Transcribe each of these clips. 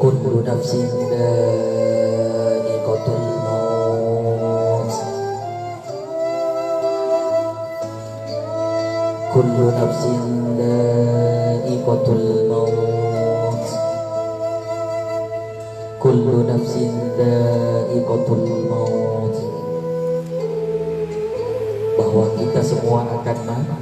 Kullu nafsin dha'iqatul maut. Kullu nafsin dha'iqatul maut. Kullu nafsin dha'iqatul maut. Bahwa kita semua akan mati.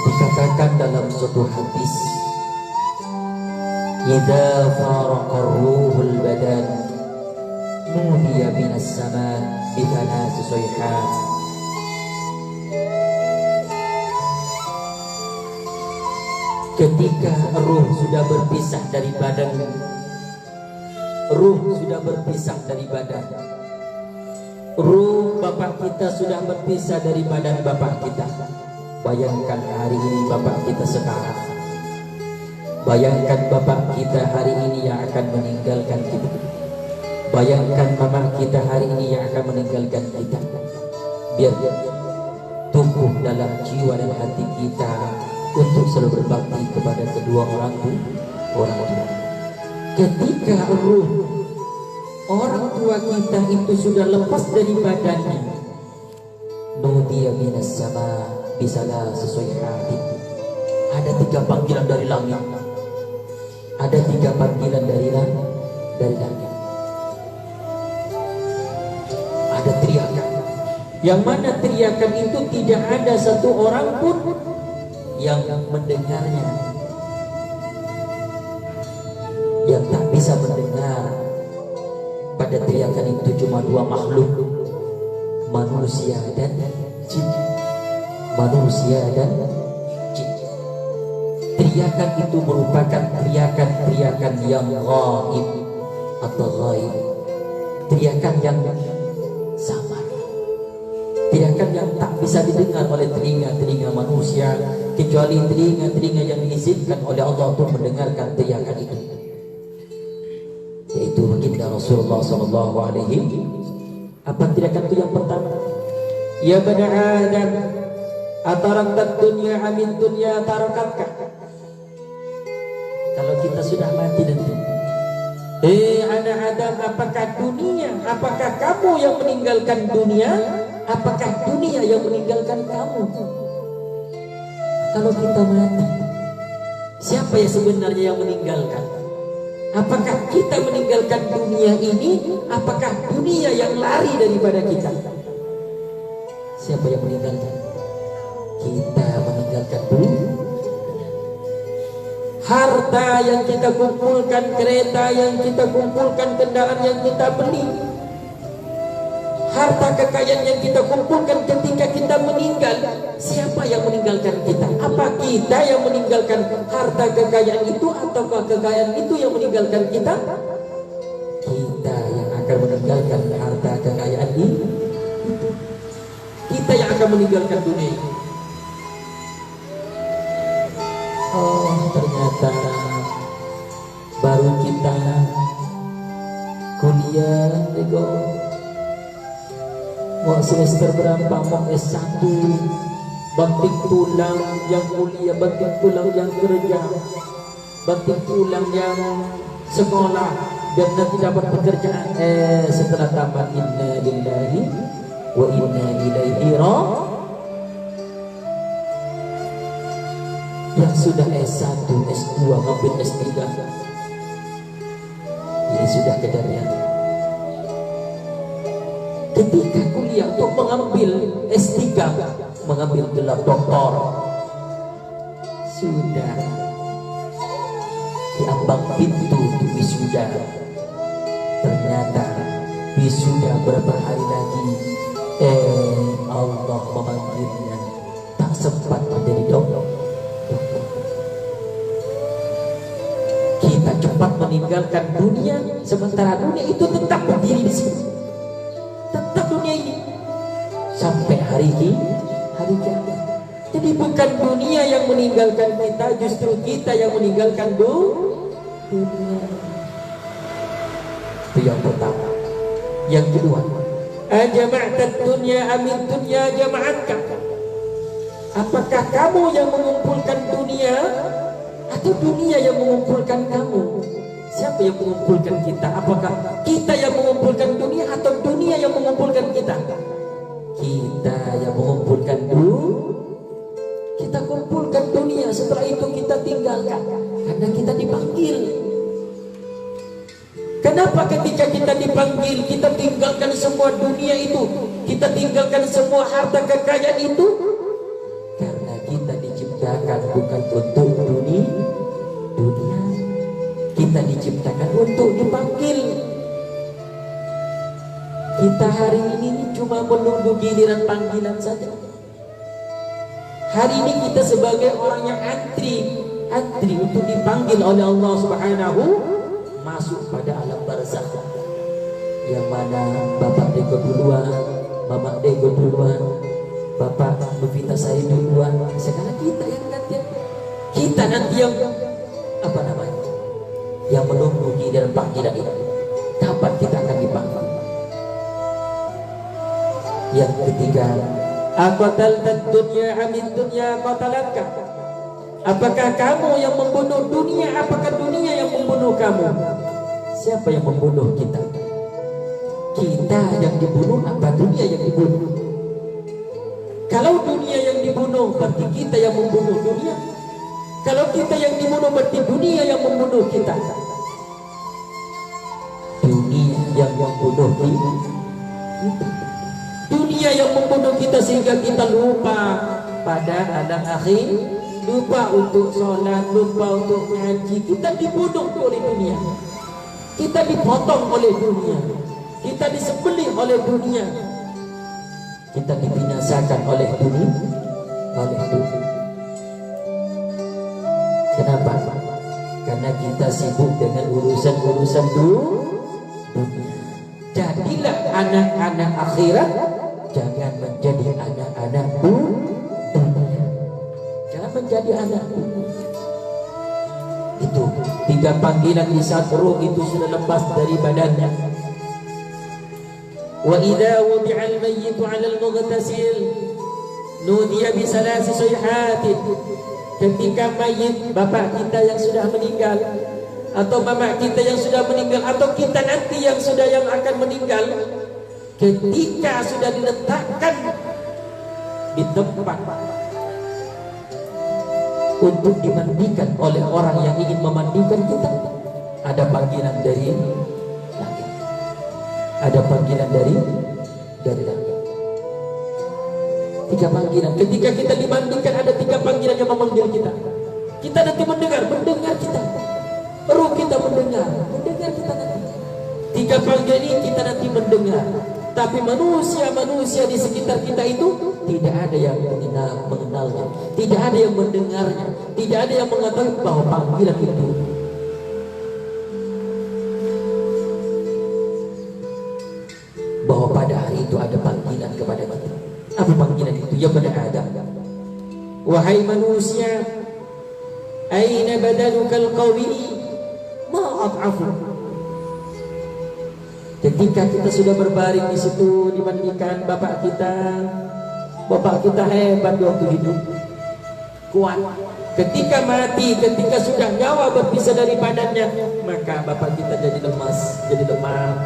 Dikatakan dalam suatu hadis, idza faraqa ruhul badan nudiya minas sama bi thalatsi sayhat. Ketika ruh sudah berpisah dari badan, ruh sudah berpisah dari badan, ruh bapak kita sudah berpisah dari badan bapak kita. Bayangkan hari ini bapak kita sekarang, bayangkan bapak kita hari ini yang akan meninggalkan kita, bayangkan mama kita hari ini yang akan meninggalkan kita. Biar tumbuh dalam jiwa dan hati kita untuk selalu berbakti kepada kedua orang tua. Ketika ruh orang tua kita itu sudah lepas dari badannya, nudiya minas sama bisalah sesuai hati. Ada 3 panggilan dari langit, ada 3 panggilan dari langit. Ada teriakan, yang mana teriakan itu tidak ada satu orang pun yang mendengarnya, yang tak bisa mendengar. Pada teriakan itu cuma 2 makhluk, manusia dan jin. Manusia dan jin. Teriakan itu merupakan teriakan yang ghaib atau ghaib, teriakan yang samar, teriakan yang tak bisa didengar oleh telinga manusia, kecuali telinga yang diizinkan oleh Allah untuk mendengarkan teriakan itu, yaitu baginda Rasulullah SAW. Apa teriakan itu? Yang pertama, ya bani Adam, atarakat dunia amin dunia tarakatka. Kalau kita sudah mati nanti, anak Adam, apakah dunia, apakah kamu yang meninggalkan dunia, apakah dunia yang meninggalkan kamu? Kalau kita mati, siapa yang sebenarnya yang meninggalkan? Apakah kita meninggalkan dunia ini, apakah dunia yang lari daripada kita? Siapa yang meninggalkan? Kita meninggalkan dunia. Harta yang kita kumpulkan, kereta yang kita kumpulkan, kendaraan yang kita beli, harta kekayaan yang kita kumpulkan ketika kita meninggal, siapa yang meninggalkan kita? Apa kita yang meninggalkan harta kekayaan itu, ataukah kekayaan itu yang meninggalkan kita? Kita yang akan meninggalkan harta kekayaan ini. Kita yang akan meninggalkan dunia ini. Oh, ternyata baru kita kuliah, mau semester berapa, mau S1, banting tulang yang kuliah, banting tulang yang kerja, banting tulang yang sekolah, dan nanti dapat pekerjaan. Setelah tamat, inna lillahi wa inna ilaihi raji'un. Yang sudah S1, S2, ngambil S3, ini sudah kedarnya. Ketika kuliah untuk mengambil S3, mengambil gelar doktor, sudah di ambang pintu wisuda. Ternyata wisuda berapa hari lagi, Allah memanggilnya, tak sempat menjadi dokter. Kita cepat meninggalkan dunia, sementara dunia itu tetap berdiri di sini, tetap dunia ini sampai hari kiamat. Jadi bukan dunia yang meninggalkan kita, justru kita yang meninggalkan dunia. Itu yang pertama. Yang kedua, ajama'tat dunya amin dunya jama'atka. Apakah kamu yang mengumpulkan dunia atau dunia yang mengumpulkan kamu? Siapa yang mengumpulkan kita? Apakah kita yang mengumpulkan dunia atau dunia yang mengumpulkan kita? Kita yang mengumpulkan dunia. Kita kumpulkan dunia, setelah itu kita tinggalkan karena kita dipanggil. Kenapa ketika kita dipanggil kita tinggalkan semua dunia itu, kita tinggalkan semua harta kekayaan itu? Karena kita diciptakan bukan untuk dunia. Kita diciptakan untuk dipanggil. Kita hari ini cuma menunggu giliran panggilan saja. Hari ini kita sebagai orang yang antri untuk dipanggil oleh Allah Subhanahu, masuk pada alam barzakh, yang mana Bapak Dego duluan, Mama Dego duluan, Bapak Novita saya duluan. Sekarang kita yang nanti, kita nanti yang apa namanya, yang menunggu giliran panggilan itu. Kapan kita akan dipanggil? Yang ketiga, aqataltad dunya amid dunya qatalatka. Apakah kamu yang membunuh dunia? Apakah dunia yang membunuh kamu? Siapa yang membunuh kita? Kita yang dibunuh apa dunia yang dibunuh? Kalau dunia yang dibunuh berarti kita yang membunuh dunia. Kalau kita yang dibunuh berarti dunia yang membunuh kita. Dunia yang membunuh kita. Dunia yang membunuh kita sehingga kita lupa pada alam akhir, lupa untuk sholat, lupa untuk ngaji. Kita dibunuh oleh dunia, kita dipotong oleh dunia, kita disembelih oleh dunia, kita dibinasakan oleh dunia. Kenapa? Karena kita sibuk dengan urusan-urusan dunia. Jadilah anak-anak akhirat, jangan menjadi anak-anak dunia. Jangan menjadi anak dunia. Itu 3 panggilan di saat ruh itu sudah lepas dari badannya. Wa idza wudi'a al-mayyit 'ala al-mughtasil nudiya bi salasi sayhatin. Ketika mayit bapak kita yang sudah meninggal, atau mama kita yang sudah meninggal, atau kita nanti yang akan meninggal, ketika sudah diletakkan di tempat untuk dimandikan oleh orang yang ingin memandikan kita, ada panggilan dari langit. Ada panggilan dari langit. 3 panggilan. Ketika kita dimandikan ada 3 panggilan yang memanggil kita. Kita nanti mendengar kita. Ruh kita mendengar kita nanti. 3 panggilan ini kita nanti mendengar. Tapi manusia di sekitar kita itu tidak ada yang mengenalnya, tidak ada yang mendengarnya, tidak ada yang mengetahui bahwa panggilan itu. Bahwa pada hari itu ada panggilan kepada kita. Apa panggilan itu? Ya bani Adam, wahai manusia, aina badalukal qawi ma ad'afu. Ketika kita sudah berbaring di situ dimandikan bapak kita hebat waktu hidup, kuat. Ketika mati, ketika sudah nyawa berpisah dari badannya, maka bapak kita jadi lemas, jadi lemah.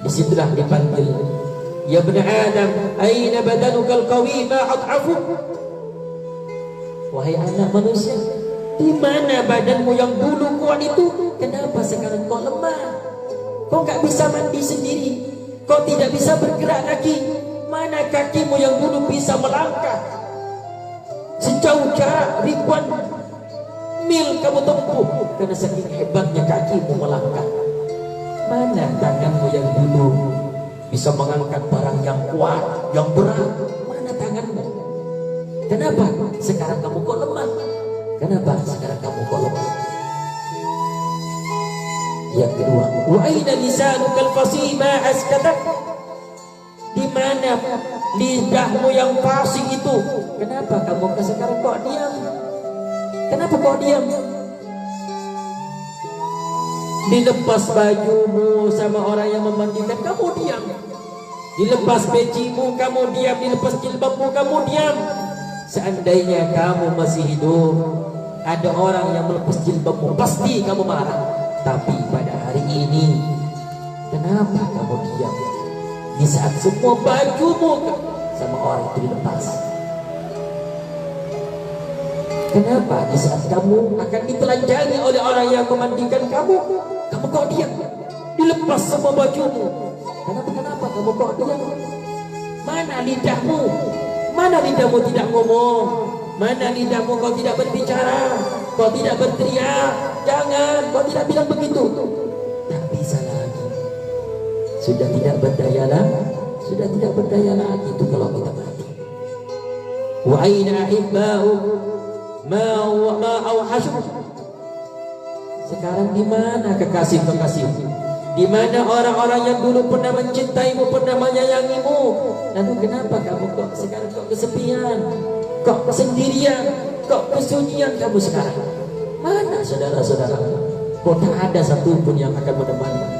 Disitulah dipanggil, ya bani Adam, aina badalukal qawi ma ad'afu. Wahai anak manusia, di mana badanmu yang dulu kuat itu? Kenapa sekarang kau lemah? Kau gak bisa mandi sendiri, kau tidak bisa bergerak lagi. Mana kakimu yang dulu bisa melangkah sejauh jarak ribuan mil kamu tempuh karena saking hebatnya kakimu melangkah. Mana tanganmu yang dulu bisa mengangkat barang yang kuat, yang berat? Mana tanganmu? Kenapa sekarang kamu kok lemah? Kenapa sekarang kamu kok lemah? Yang kedua, wa aina lisanukal fasih ma askatak. Di mana lidahmu yang fasih itu? Kenapa kamu sekarang kok diam? Kenapa kok diam? Dilepas bajumu sama orang yang memandikan, kamu diam. Dilepas pecimu, kamu diam. Dilepas jilbabmu, kamu diam. Seandainya kamu masih hidup, ada orang yang melepas jilbabmu, pasti kamu marah. Tapi pada hari ini, kenapa kamu diam di saat semua bajumu sama orang itu dilepas? Kenapa di saat kamu akan ditelanjangi oleh orang yang memandikan kamu kok diam? Dilepas semua bajumu. Kenapa kamu kok diam? Mana lidahmu? Mana lidahmu tidak ngomong? Mana lidahmu kau tidak berbicara? Kau tidak berteriak? Jangan, kau tidak bilang begitu. Tak bisa lagi. Sudah tidak berdaya lagi. Sudah tidak berdaya lagi itu kalau kita mati. Wa aina ahibba'u ma awhashu. Sekarang di mana kekasih-kekasihmu? Di mana orang-orang yang dulu pernah mencintaimu, pernah menyayangimu? Lalu kenapa kamu kok sekarang kok kesepian, kok sendirian, kok kesunyian kamu sekarang? Mana saudara-saudara? Kok tak ada satupun yang akan menemani?